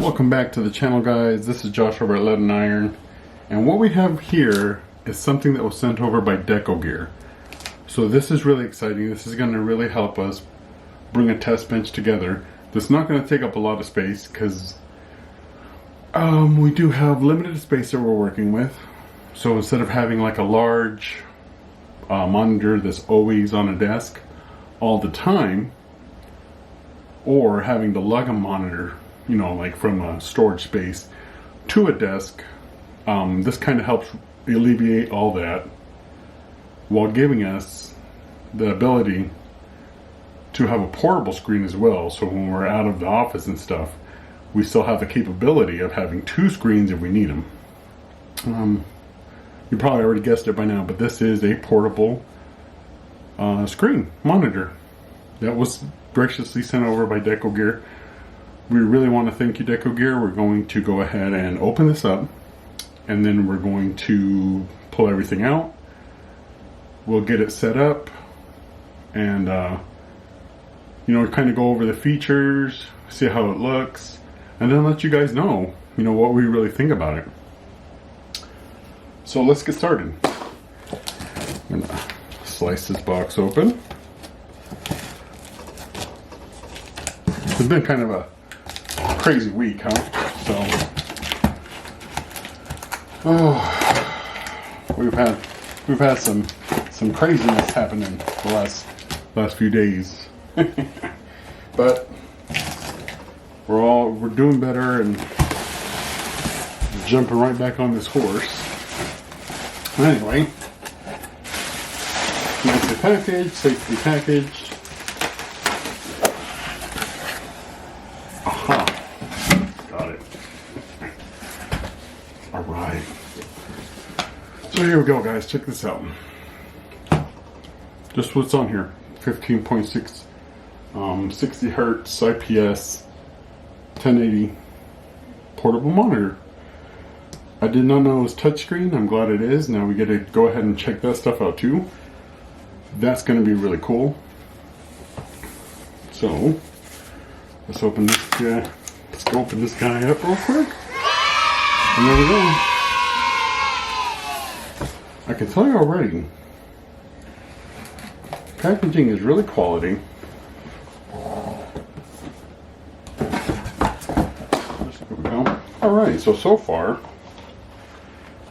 Welcome back to the channel, guys. This is Josh over at Lead and Iron, and what we have here is something that was sent over by Deco gear. So this is really exciting. This is going to really help us bring a test bench together. This is not going to take up a lot of space because we do have limited space that we're working with. So instead of having like a large monitor that's always on a desk all the time, or having to lug a monitor, you know, like from a storage space to a desk, this kind of helps alleviate all that while giving us the ability to have a portable screen as well. So when we're out of the office and stuff, we still have the capability of having two screens if we need them. You probably already guessed it by now, but this is a portable screen monitor that was graciously sent over by Deco Gear. We really want to thank you, Deco Gear. We're going to go ahead and open this up, and then we're going to pull everything out. We'll get it set up, and you know, kind of go over the features, see how it looks, and then let you guys know, you know, what we really think about it. So let's get started. I'm gonna slice this box open. It's been kind of a crazy week, huh? So, we've had some craziness happening the last few days, but we're doing better and jumping right back on this horse. Anyway, nicely packaged, safely packaged. Alright. So here we go, guys. Check this out. Just what's on here. 15.6 60 hertz IPS 1080 portable monitor. I did not know it was touchscreen. I'm glad it is. Now we get to go ahead and check that stuff out too. That's going to be really cool. So let's open this guy. Let's go open this guy up real quick. And there we go. I can tell you already, packaging is really quality. There we go. Alright, so far, it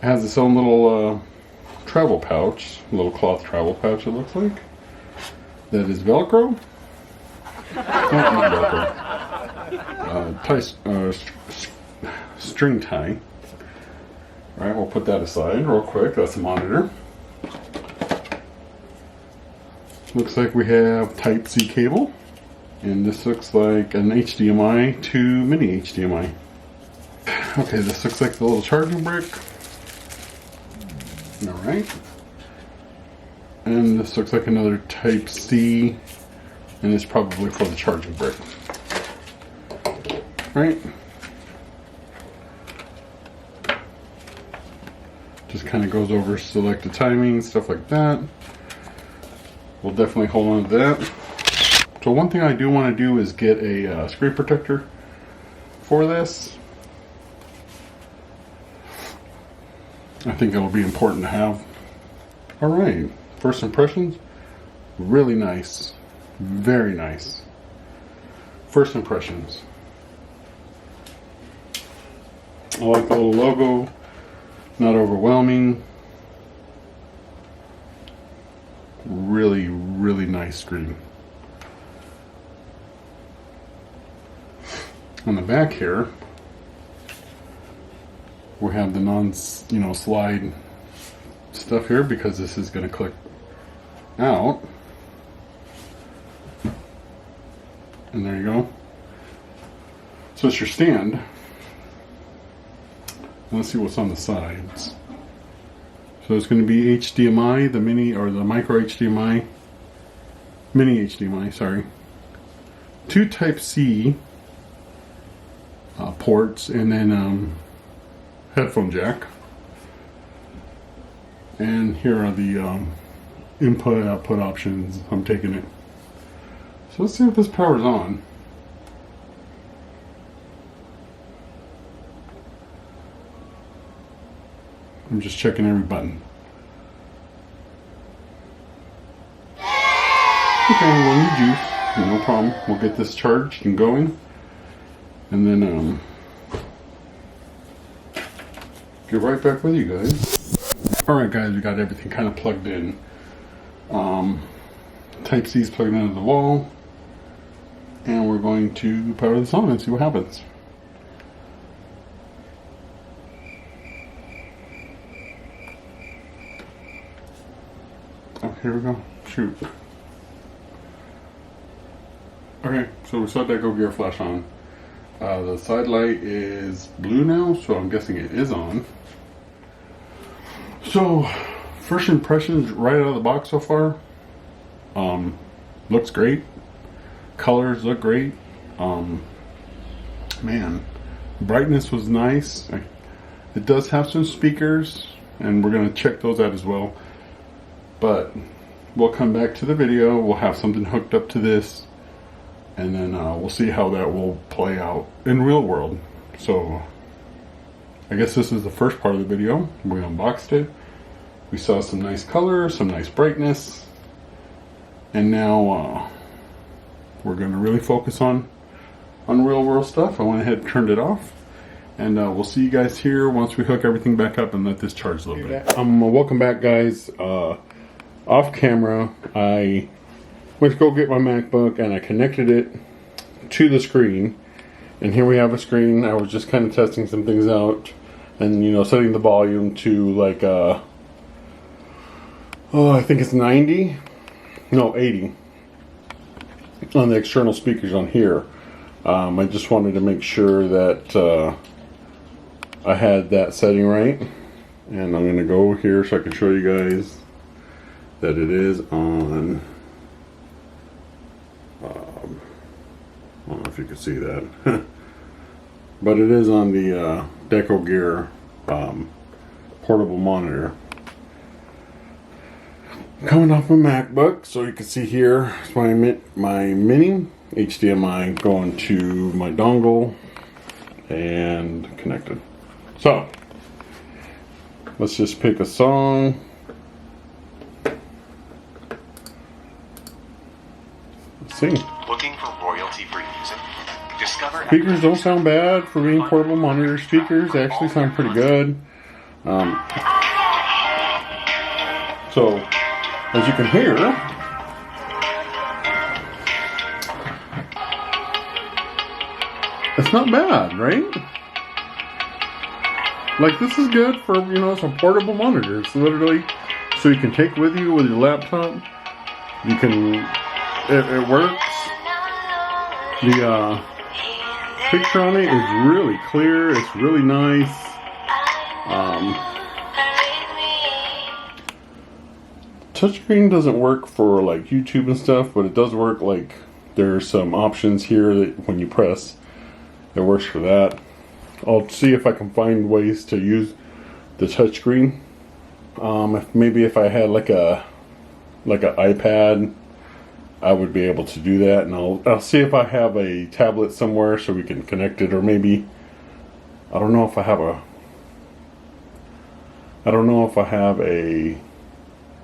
has its own little travel pouch, little cloth travel pouch it looks like. That is Velcro. Not Velcro. String tie. Alright, we'll put that aside real quick. That's the monitor. Looks like we have Type-C cable. And this looks like an HDMI to mini HDMI. Okay, this looks like the little charging brick. Alright. And this looks like another Type-C. And it's probably for the charging brick. Alright. Just kind of goes over selected timing, stuff like that. We'll definitely hold on to that. So one thing I do want to do is get a screen protector for this. I think it'll be important to have. Alright, first impressions, really nice. Very nice. First impressions. I like the little logo. Not overwhelming. Really, really nice screen. On the back here, we have the slide stuff here because this is going to click out. And there you go. So it's your stand. Let's see what's on the sides. So it's going to be HDMI, the mini or the micro HDMI, mini HDMI, sorry. Two Type-C ports, and then headphone jack. And here are the input output options. I'm taking it. So let's see if this power's on. I'm just checking every button. Okay, we'll need juice. No problem. We'll get this charged and going. And then get right back with you guys. Alright guys, we got everything kind of plugged in. Type-C is plugged into the wall. And we're going to power this on and see what happens. Oh, here we go. Shoot. Okay, so we saw Deco gear flash on. The side light is blue now, so I'm guessing it is on. So, first impressions right out of the box so far. Looks great. Colors look great. Man, brightness was nice. It does have some speakers, and we're gonna check those out as well. But we'll come back to the video. We'll have something hooked up to this, and then we'll see how that will play out in real world. So I guess this is the first part of the video. We unboxed it. We saw some nice color, some nice brightness, and now we're going to really focus on real world stuff. I went ahead and turned it off, and we'll see you guys here once we hook everything back up and let this charge a little bit. Welcome back, guys. Off camera, I went to go get my MacBook and I connected it to the screen, and here we have a screen. I was just kind of testing some things out, and you know, setting the volume to like I think it's 90, no 80 on the external speakers on here. I just wanted to make sure that I had that setting right, and I'm gonna go over here so I can show you guys that it is on. I don't know if you can see that, but it is on the Deco Gear portable monitor. Coming off my MacBook, so you can see here it's my mini HDMI going to my dongle and connected. So let's just pick a song. Let's sing. Looking for royalty-free music? Discover. Speakers don't sound bad for being portable monitor speakers. They actually sound pretty good. So, as you can hear, it's not bad, right? Like, this is good for, you know, some portable monitors. Literally, so you can take with you with your laptop. You can, it works. The picture on it is really clear. It's really nice. Touchscreen doesn't work for like YouTube and stuff, but it does work. Like, there's some options here that when you press, it works for that. I'll see if I can find ways to use the touchscreen. Maybe if I had like an iPad, I would be able to do that, and I'll see if I have a tablet somewhere so we can connect it, or maybe I don't know if I have a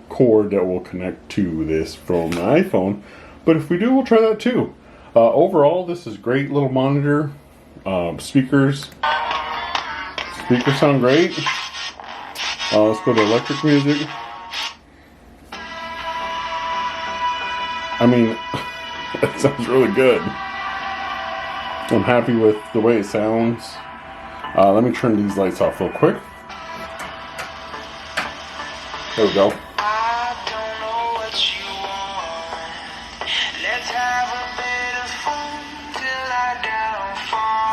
cord that will connect to this from my iPhone, but if we do, we'll try that too. Overall, this is great little monitor. Speakers sound great. Let's go to electric music. I mean, it sounds really good. I'm happy with the way it sounds. Let me turn these lights off real quick. There we go.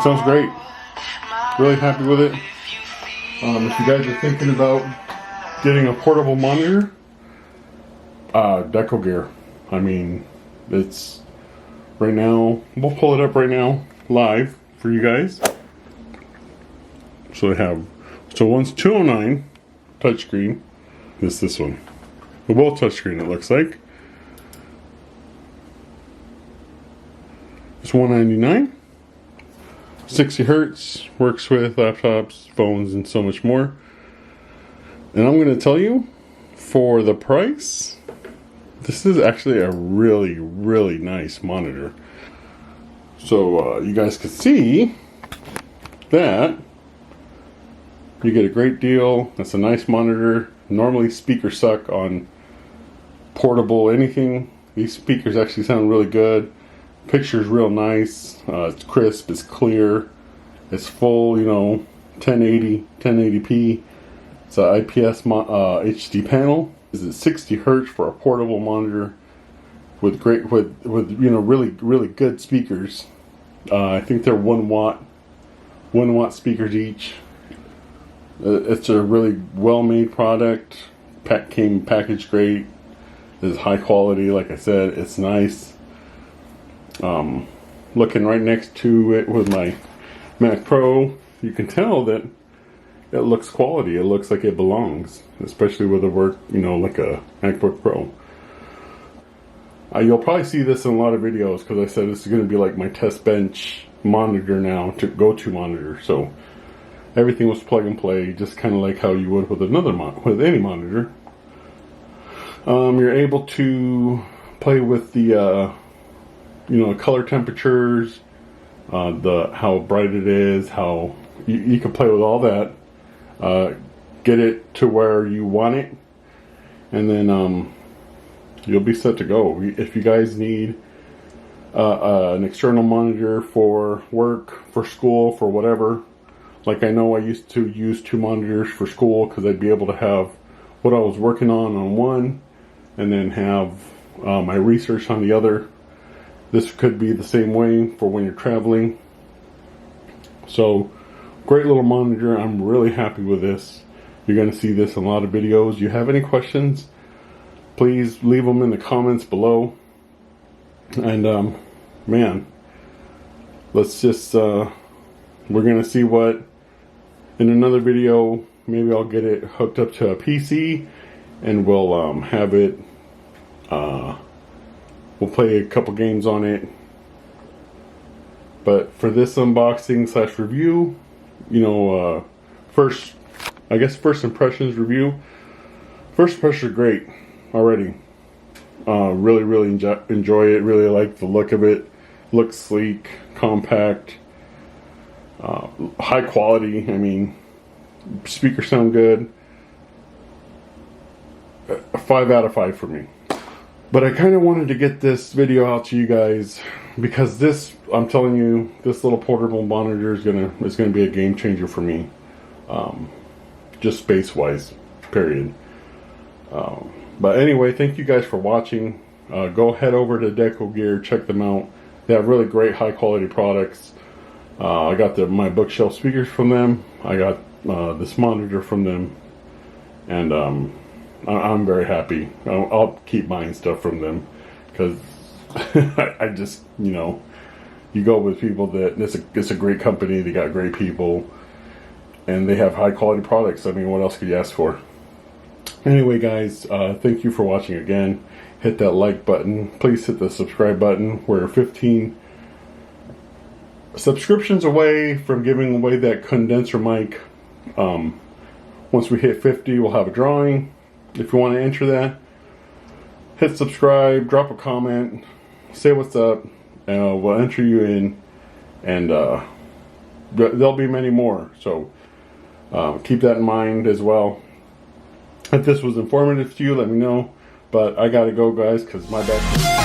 Sounds great. Really happy with it. If you guys are thinking about getting a portable monitor, Deco Gear. I mean, it's right now. We'll pull it up right now, live for you guys. So one's 209 touchscreen. This one. They're both touchscreen. It looks like it's $199. 60 hertz, works with laptops, phones, and so much more. And I'm going to tell you, for the price, this is actually a really, really nice monitor. So you guys can see that you get a great deal. It's a nice monitor. Normally speakers suck on portable anything. These speakers actually sound really good. Picture's real nice. It's crisp, it's clear, it's full, 1080p. It's an IPS HD panel. It's at 60 hertz for a portable monitor with really good speakers. I think they're 1 watt speakers each. It's a really well-made product. Came packaged great. It's high quality, like I said. It's nice. Looking right next to it with my Mac Pro, you can tell that it looks quality. It looks like it belongs, especially with a work, like a MacBook Pro. You'll probably see this in a lot of videos because I said this is going to be like my test bench monitor now, go-to monitor. So everything was plug and play, just kind of like how you would with with any monitor. You're able to play with the color temperatures, how bright it is, how you can play with all that. Get it to where you want it, and then you'll be set to go. If you guys need an external monitor for work, for school, for whatever, like I know I used to use 2 monitors for school because I'd be able to have what I was working on one, and then have my research on the other. This could be the same way for when you're traveling. So, great little monitor. I'm really happy with this. You're going to see this in a lot of videos. You have any questions, please leave them in the comments below. And man, let's just we're going to see what in another video. Maybe I'll get it hooked up to a PC and we'll have it we'll play a couple games on it. But for this unboxing / review, first impressions review. First impressions are great already. Really enjoy it. Really like the look of it. Looks sleek, compact, high quality. I mean, speakers sound good. A 5 out of 5 for me. But I kind of wanted to get this video out to you guys because this, I'm telling you, this little portable monitor is gonna be a game changer for me. Just space wise, period. But anyway, thank you guys for watching. Go head over to Deco Gear, check them out. They have really great high quality products. I got my bookshelf speakers from them. I got this monitor from them, and I'm very happy. I'll keep buying stuff from them because I just, you go with people that it's a great company. They got great people, and they have high quality products. I mean, what else could you ask for? Anyway, guys, thank you for watching again. Hit that like button. Please hit the subscribe button. We're 15 subscriptions away from giving away that condenser mic. Once we hit 50, we'll have a drawing. If you want to enter that, hit subscribe, drop a comment, say what's up, and we'll enter you in, and there'll be many more. So keep that in mind as well. If this was informative to you, let me know. But I gotta go, guys, because my bad.